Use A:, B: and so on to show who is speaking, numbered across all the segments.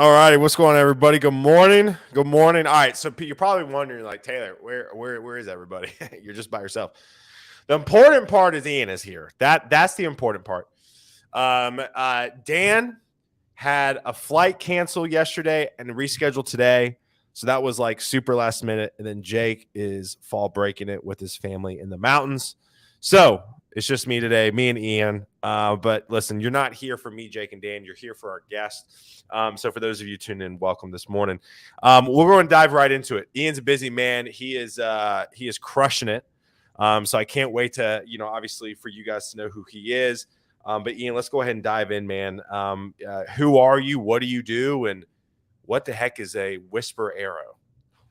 A: All righty, what's going on, everybody? Good morning. Good morning. All right, so you're probably wondering, like, Taylor, where is everybody? You're just by yourself. The important part is Ian is here. That's the important part. Dan had a flight cancel yesterday and rescheduled today, so that was like super last minute. And then Jake is fall breaking it with his family in the mountains. So it's just me today, me and Ian. But listen, you're not here for me, Jake, and Dan. You're here for our guest. So for those of you tuning in, welcome this morning. We're going to dive right into it. Ian's a busy man. He is crushing it. So I can't wait to, obviously for you guys to know who he is. But Ian, let's go ahead and dive in, man. Who are you? What do you do? And what the heck is a Whisper Aero?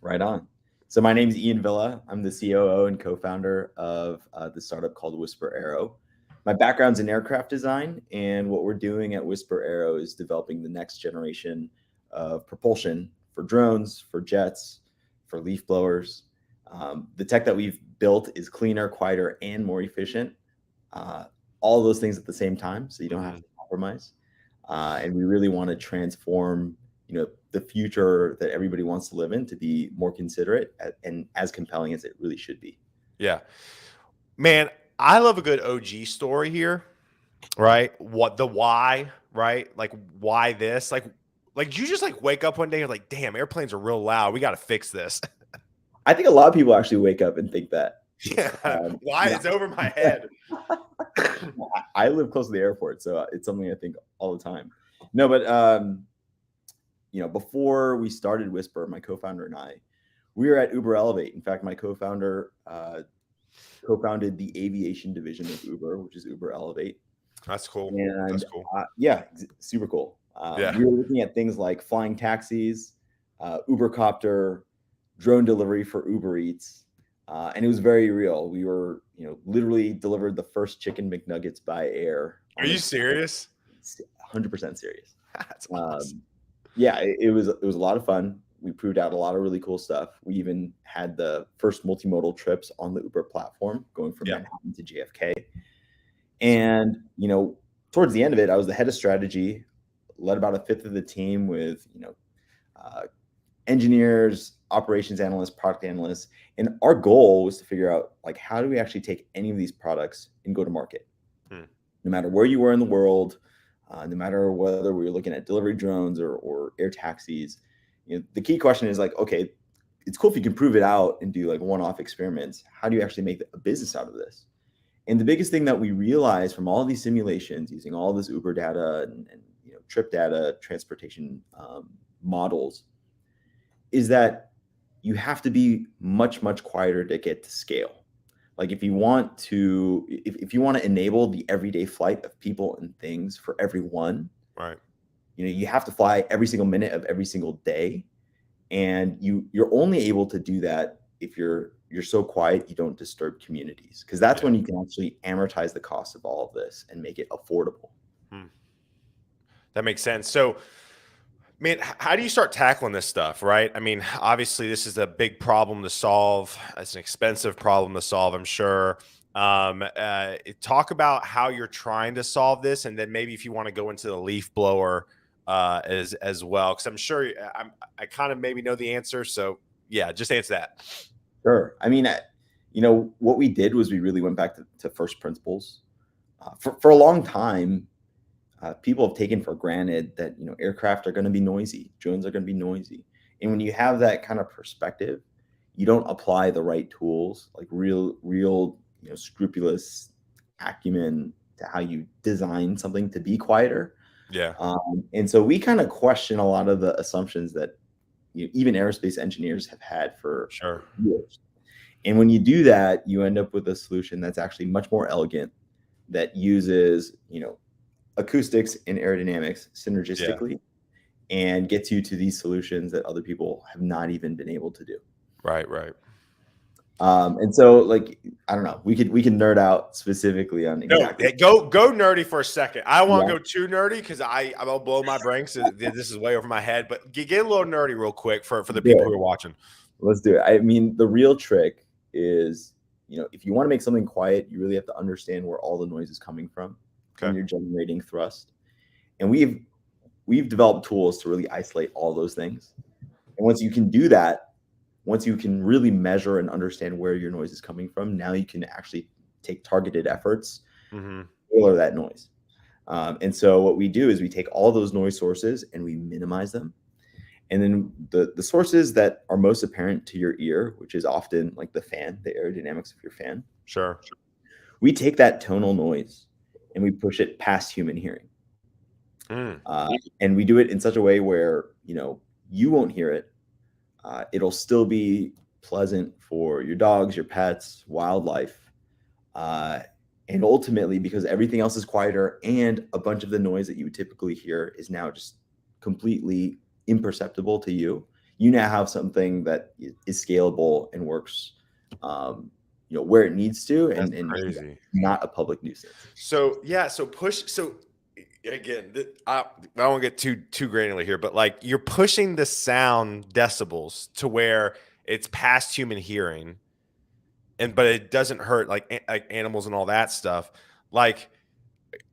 B: Right on. So my name is Ian Villa. I'm the COO and co-founder of the startup called Whisper Aero. My background's in aircraft design, and what we're doing at Whisper Aero is developing the next generation of propulsion for drones, for jets, for leaf blowers. The tech that we've built is cleaner, quieter, and more efficient. All those things at the same time, so you don't have to compromise. And we really want to transform, the future that everybody wants to live in to be more considerate and as compelling as it really should be.
A: Yeah, man, I love a good OG story here, right? What the why, right? Like why this? Like you just like wake up one day and you're like, damn, airplanes are real loud. We got to fix this.
B: I think a lot of people actually wake up and think that.
A: Yeah, why? It's over my head.
B: I live close to the airport, so it's something I think all the time. No, but before we started Whisper, my co-founder and I, we were at Uber Elevate. In fact, my co-founder co-founded the aviation division of Uber, which is Uber Elevate.
A: That's cool.
B: And
A: that's cool.
B: Yeah, super cool. We were looking at things like flying taxis, Ubercopter, drone delivery for Uber Eats. And it was very real. We were, literally delivered the first chicken McNuggets by air.
A: Are you serious?
B: 100% serious.
A: That's awesome.
B: Yeah, it was a lot of fun. We proved out a lot of really cool stuff. We even had the first multimodal trips on the Uber platform, going from Manhattan to JFK. And, towards the end of it, I was the head of strategy, led about a fifth of the team with, engineers, operations analysts, product analysts. And our goal was to figure out, like, how do we actually take any of these products and go to market? No matter where you were in the world, no matter whether we were looking at delivery drones or air taxis, the key question is like, okay, it's cool if you can prove it out and do like one-off experiments. How do you actually make a business out of this? And the biggest thing that we realized from all these simulations, using all this Uber data and trip data, transportation models, is that you have to be much, much quieter to get to scale. Like if you want to enable the everyday flight of people and things for everyone,
A: right?
B: You have to fly every single minute of every single day, and you're only able to do that if you're so quiet you don't disturb communities, because that's when you can actually amortize the cost of all of this and make it affordable.
A: That makes sense. So, man, how do you start tackling this stuff, right? I mean, obviously, this is a big problem to solve. It's an expensive problem to solve, I'm sure. Talk about how you're trying to solve this, and then maybe if you want to go into the leaf blower as well, because I'm sure I kind of maybe know the answer. So, yeah, just answer that.
B: Sure. I mean, what we did was we really went back to first principles. For a long time, people have taken for granted that aircraft are going to be noisy, drones are going to be noisy, and when you have that kind of perspective, you don't apply the right tools, like real scrupulous acumen to how you design something to be quieter.
A: Yeah.
B: And so we kind of question a lot of the assumptions that even aerospace engineers have had for years. And when you do that, you end up with a solution that's actually much more elegant, that uses acoustics and aerodynamics synergistically, and gets you to these solutions that other people have not even been able to do.
A: Right.
B: And so, like, I don't know, we can nerd out specifically on exactly.
A: No, go nerdy for a second. I don't want to go too nerdy because I'll blow my brain. So this is way over my head. But get a little nerdy real quick for the people who are watching.
B: Let's do it. I mean, the real trick is, if you want to make something quiet, you really have to understand where all the noise is coming from when you're generating thrust. And we've we've developed tools to really isolate all those things. And once you can do that, once you can really measure and understand where your noise is coming from, now you can actually take targeted efforts, tailor that noise. And so what we do is we take all those noise sources and we minimize them. And then the sources that are most apparent to your ear, which is often like the fan, the aerodynamics of your fan.
A: Sure.
B: We take that tonal noise and we push it past human hearing. And we do it in such a way where, you won't hear it. It'll still be pleasant for your dogs, your pets, wildlife. And ultimately, because everything else is quieter and a bunch of the noise that you would typically hear is now just completely imperceptible to you, you now have something that is scalable and works, where it needs to, and not a public nuisance.
A: So again, I don't want to get too granular here, but like you're pushing the sound decibels to where it's past human hearing, but it doesn't hurt like animals and all that stuff. Like,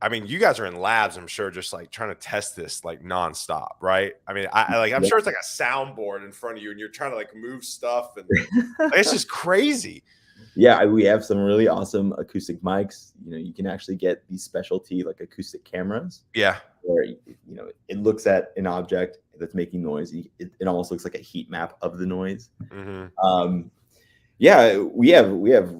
A: I mean, you guys are in labs, I'm sure, just like trying to test this like nonstop, right? I mean, I'm sure it's like a soundboard in front of you and you're trying to like move stuff, and it's just crazy.
B: Yeah, we have some really awesome acoustic mics. You can actually get these specialty like acoustic cameras.
A: Yeah.
B: Where it looks at an object that's making noise. It almost looks like a heat map of the noise. Yeah, we have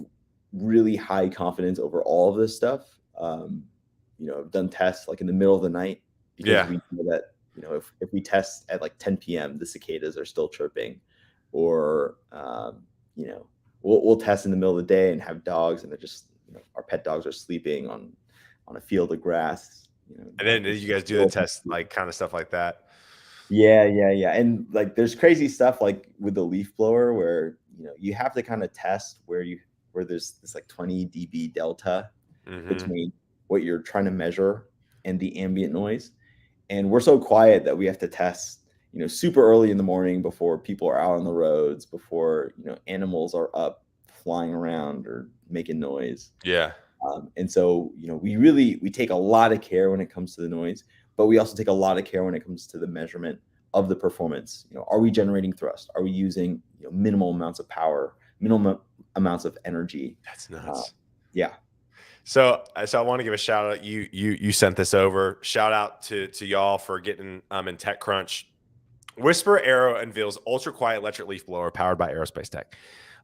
B: really high confidence over all of this stuff. I've done tests like in the middle of the night because we know that if we test at like 10 p.m. the cicadas are still chirping, or we'll test in the middle of the day and have dogs and they're just our pet dogs are sleeping on a field of grass.
A: And then you guys do the test, like kind of stuff like that.
B: Yeah. And like there's crazy stuff like with the leaf blower where you have to kind of test where there's this like 20 dB delta between what you're trying to measure and the ambient noise. And we're so quiet that we have to test super early in the morning before people are out on the roads, before animals are up flying around or making noise.
A: Yeah.
B: And so we take a lot of care when it comes to the noise, but we also take a lot of care when it comes to the measurement of the performance. Are we generating thrust? Are we using minimal amounts of power, minimal amounts of energy?
A: That's nuts.
B: Yeah.
A: So I want to give a shout out. You sent this over. Shout out to y'all for getting in TechCrunch. Whisper Aero unveils ultra quiet electric leaf blower powered by aerospace tech.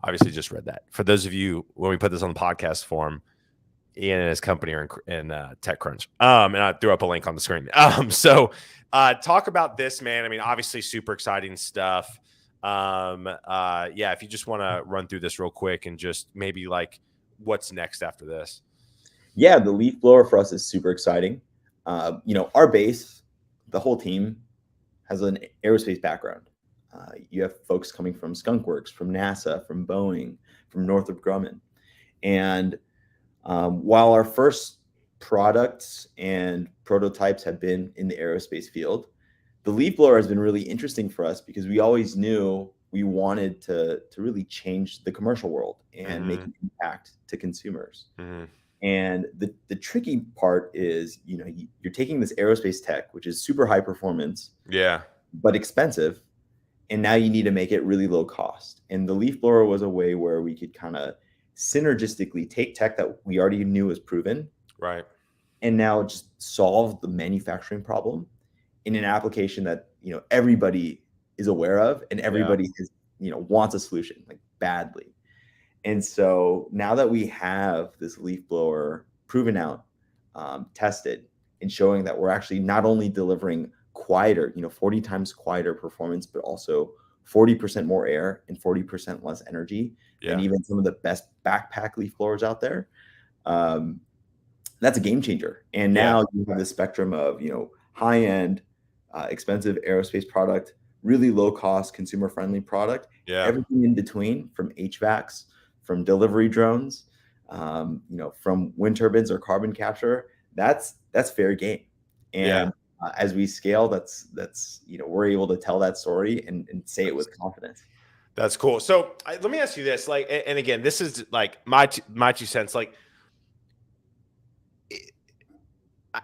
A: Obviously, just read that. For those of you, when we put this on the podcast form, Ian and his company are in TechCrunch. And I threw up a link on the screen. So talk about this, man. I mean, obviously, super exciting stuff. If you just want to run through this real quick and just maybe like what's next after this.
B: Yeah, the leaf blower for us is super exciting. Our base, the whole team, has an aerospace background. You have folks coming from Skunk Works, from NASA, from Boeing, from Northrop Grumman. And while our first products and prototypes have been in the aerospace field, the leaf blower has been really interesting for us because we always knew we wanted to really change the commercial world and make an impact to consumers. And the tricky part is, you're taking this aerospace tech, which is super high performance, but expensive, and now you need to make it really low cost. And the leaf blower was a way where we could kind of synergistically take tech that we already knew was proven,
A: right,
B: and now just solve the manufacturing problem in an application that everybody is aware of and everybody is wants a solution like badly. And so now that we have this leaf blower proven out, tested, and showing that we're actually not only delivering quieter, 40 times quieter performance, but also 40% more air and 40% less energy than even some of the best backpack leaf blowers out there, that's a game changer. And now you have the spectrum of, high-end, expensive aerospace product, really low-cost, consumer-friendly product, everything in between, from HVACs, from delivery drones, from wind turbines or carbon capture. That's fair game. And as we scale, that's we're able to tell that story and say it with confidence.
A: That's cool. So let me ask you this, like, and again, this is like my 2 cents. Like,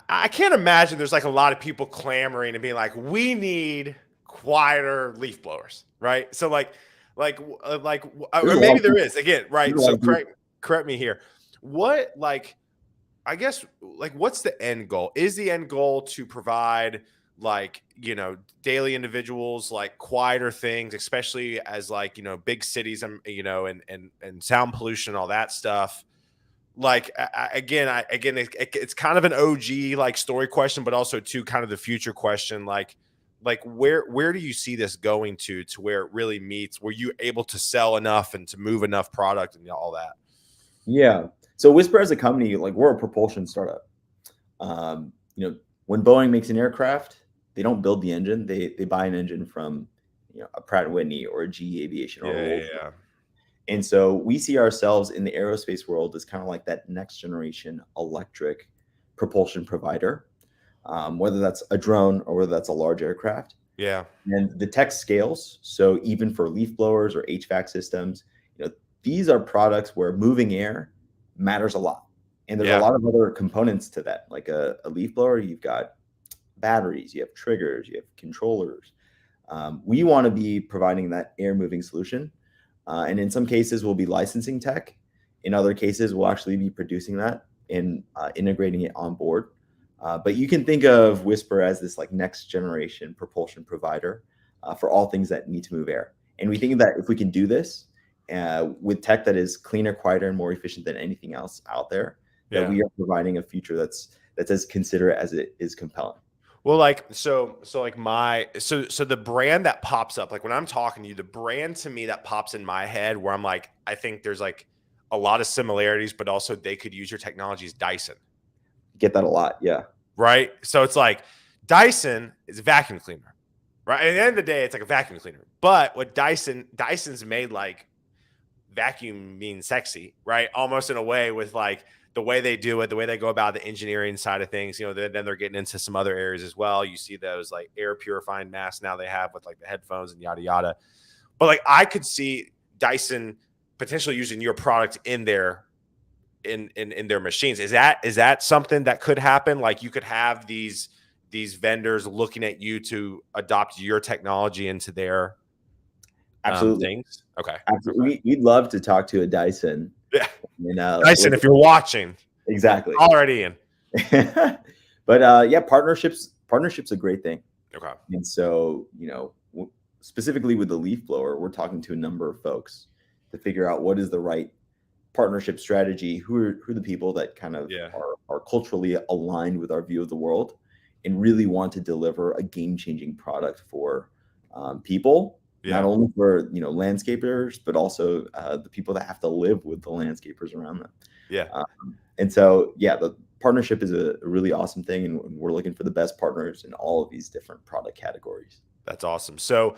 A: I can't imagine there's like a lot of people clamoring and being like, we need quieter leaf blowers, right? So or maybe there is again, right? So correct me here. What I guess what's the end goal? Is the end goal to provide daily individuals like quieter things, especially as big cities and and sound pollution, all that stuff? It's kind of an OG story question, but also too kind of the future question. Where do you see this going to where it really meets, where you're able to sell enough and to move enough product and all that?
B: Yeah. So Whisper as a company, we're a propulsion startup. When Boeing makes an aircraft, they don't build the engine. They buy an engine from a Pratt & Whitney or a GE Aviation or a Rolls.
A: Yeah.
B: And so we see ourselves in the aerospace world as kind of like that next generation electric propulsion provider, whether that's a drone or whether that's a large aircraft.
A: Yeah.
B: And the tech scales. So even for leaf blowers or HVAC systems, these are products where moving air matters a lot. And there's a lot of other components to that. Like a leaf blower, you've got batteries, you have triggers, you have controllers. We want to be providing that air moving solution. And in some cases, we'll be licensing tech. In other cases, we'll actually be producing that and integrating it on board. But you can think of Whisper as this next generation propulsion provider for all things that need to move air. And we think that if we can do this with tech that is cleaner, quieter, and more efficient than anything else out there, that we are providing a future that's as considerate as it is compelling.
A: Well, so the brand that pops up, when I'm talking to you, the brand to me that pops in my head where I'm like, I think there's a lot of similarities, but also they could use your technology is Dyson.
B: Get that a lot. Yeah.
A: Right. So it's Dyson is a vacuum cleaner, right? At the end of the day, it's like a vacuum cleaner, but what Dyson's made vacuum means sexy, right? Almost in a way with the way they do it, the way they go about the engineering side of things, then they're getting into some other areas as well. You see those air purifying masks now they have with the headphones and yada, yada. But I could see Dyson potentially using your product in their machines. Is that something that could happen? You could have these vendors looking at you to adopt your technology into their things. Okay.
B: Absolutely. We'd love to talk to a Dyson.
A: Yeah. Dyson, if you're watching.
B: Exactly.
A: Already in.
B: But partnerships a great thing.
A: Okay.
B: And so, specifically with the leaf blower, we're talking to a number of folks to figure out what is the right partnership strategy, who are the people that kind of are culturally aligned with our view of the world and really want to deliver a game-changing product for people. Not only for landscapers, but also the people that have to live with the landscapers around them.
A: Yeah.
B: And so the partnership is a really awesome thing, and we're looking for the best partners in all of these different product categories.
A: That's awesome. So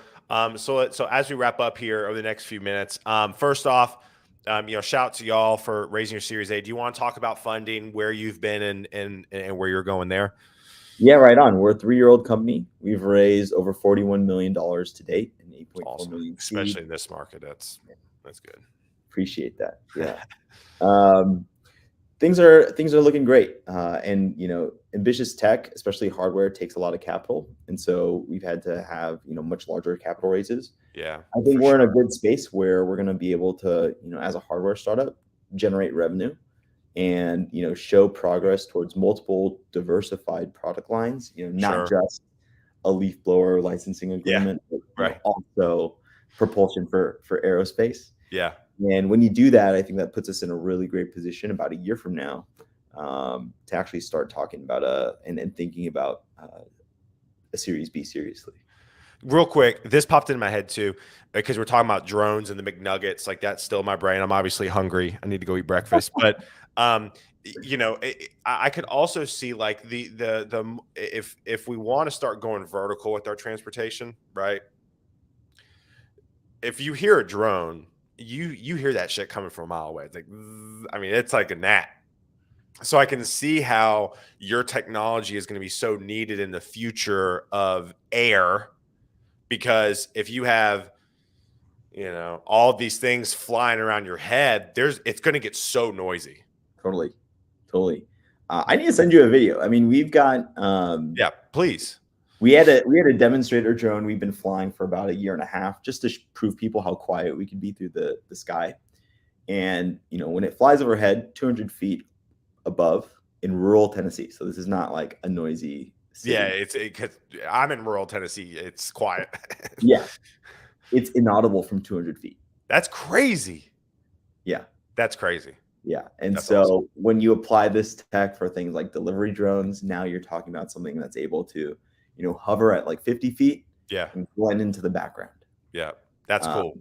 A: so as we wrap up here over the next few minutes, first off, shout out to y'all for raising your Series A. Do you want to talk about funding, where you've been and where you're going there?
B: Yeah, right on. We're a 3-year-old company. We've raised over $41 million to date and 8.4 million.
A: Especially in this market. That's good.
B: Appreciate that. Yeah. Things are looking great. And ambitious tech, especially hardware, takes a lot of capital. And so we've had to have, much larger capital raises.
A: Yeah.
B: I think we're in a good space where we're going to be able to, as a hardware startup, generate revenue and show progress towards multiple diversified product lines, not just a leaf blower licensing agreement, but also propulsion for aerospace.
A: Yeah.
B: And when you do that, I think that puts us in a really great position about a year from now to actually start talking about and thinking about a Series B seriously.
A: Real quick, this popped into my head too, because we're talking about drones and the McNuggets. That's still in my brain. I'm obviously hungry. I need to go eat breakfast. But I could also see if we want to start going vertical with our transportation, right? If you hear a drone, you hear that shit coming from a mile away. It's it's like a gnat. So I can see how your technology is going to be so needed in the future of air. Because if you have, all these things flying around your head, it's going to get so noisy.
B: Totally. I need to send you a video. I mean, we've got
A: yeah, please.
B: We had a demonstrator drone we've been flying for about a year and a half just to prove people how quiet we could be through the sky. And when it flies overhead 200 feet above in rural Tennessee, so this is not like a noisy city.
A: Yeah, I'm in rural Tennessee. It's quiet.
B: Yeah, it's inaudible from 200 feet.
A: That's crazy.
B: Yeah,
A: that's crazy.
B: Yeah, and
A: that's
B: so
A: awesome.
B: When you apply this tech for things like delivery drones, now you're talking about something that's able to hover at like 50 feet.
A: Yeah,
B: and blend into the background.
A: Yeah, that's cool.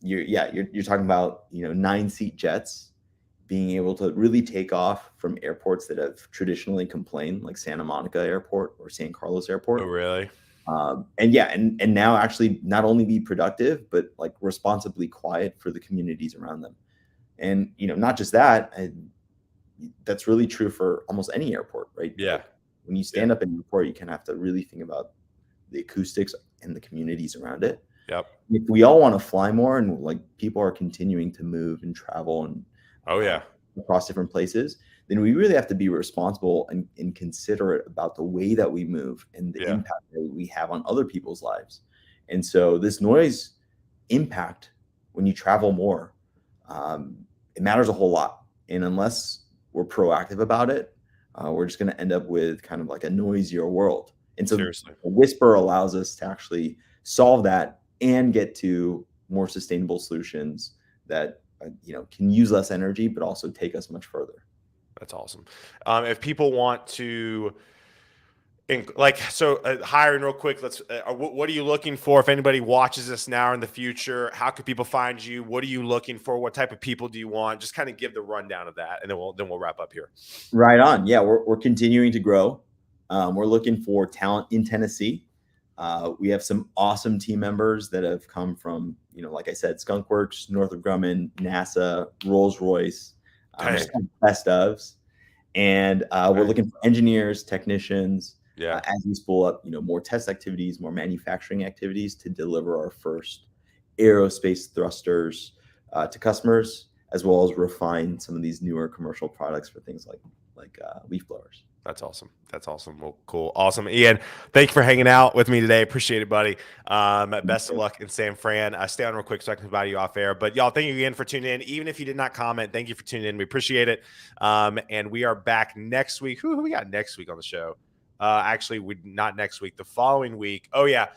B: You're talking about 9-seat jets being able to really take off from airports that have traditionally complained, like Santa Monica Airport or San Carlos Airport.
A: Oh, really?
B: And now actually not only be productive, but like responsibly quiet for the communities around them. And not just that, that's really true for almost any airport, right?
A: Yeah.
B: Like when you stand up in an airport, you kind of have to really think about the acoustics and the communities around it.
A: Yep.
B: If we all want to fly more and like people are continuing to move and travel and across different places, then we really have to be responsible and considerate about the way that we move and the impact that we have on other people's lives. And so this noise impact, when you travel more, it matters a whole lot. And unless we're proactive about it, we're just going to end up with kind of like a noisier world. And so Whisper allows us to actually solve that and get to more sustainable solutions that can use less energy, but also take us much further.
A: That's awesome. If people want to, hiring real quick, what are you looking for? If anybody watches this now or in the future, how can people find you? What are you looking for? What type of people do you want? Just kind of give the rundown of that, and then we'll wrap up here.
B: Right on. Yeah, we're continuing to grow. We're looking for talent in Tennessee. We have some awesome team members that have come from, like I said, Skunkworks, Northrop Grumman, NASA, Rolls-Royce, just kind of best ofs. And we're looking for engineers, technicians, as we spool up, more test activities, more manufacturing activities to deliver our first aerospace thrusters to customers, as well as refine some of these newer commercial products for things like leaf blowers.
A: That's awesome. That's awesome. Well, cool. Awesome. Ian, thank you for hanging out with me today. Appreciate it, buddy. Best of luck in San Fran. Stay on real quick so I can invite you off air. But y'all, thank you again for tuning in. Even if you did not comment, thank you for tuning in. We appreciate it. And we are back next week. Who we got next week on the show? Actually, not next week. The following week. Oh, yeah.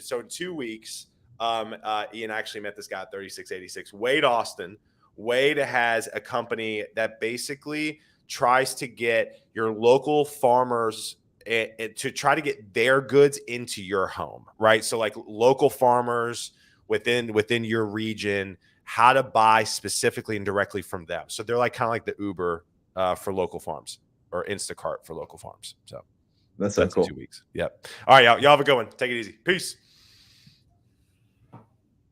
A: So in 2 weeks, Ian actually met this guy at 3686, Wade Austin. Wade has a company that basically tries to get your local farmers to try to get their goods into your home, right? So like local farmers within your region, how to buy specifically and directly from them. So they're like kind of like the Uber for local farms, or Instacart for local farms. So
B: that's so cool.
A: 2 weeks. Yep. All right, y'all have a good one. Take it easy. Peace.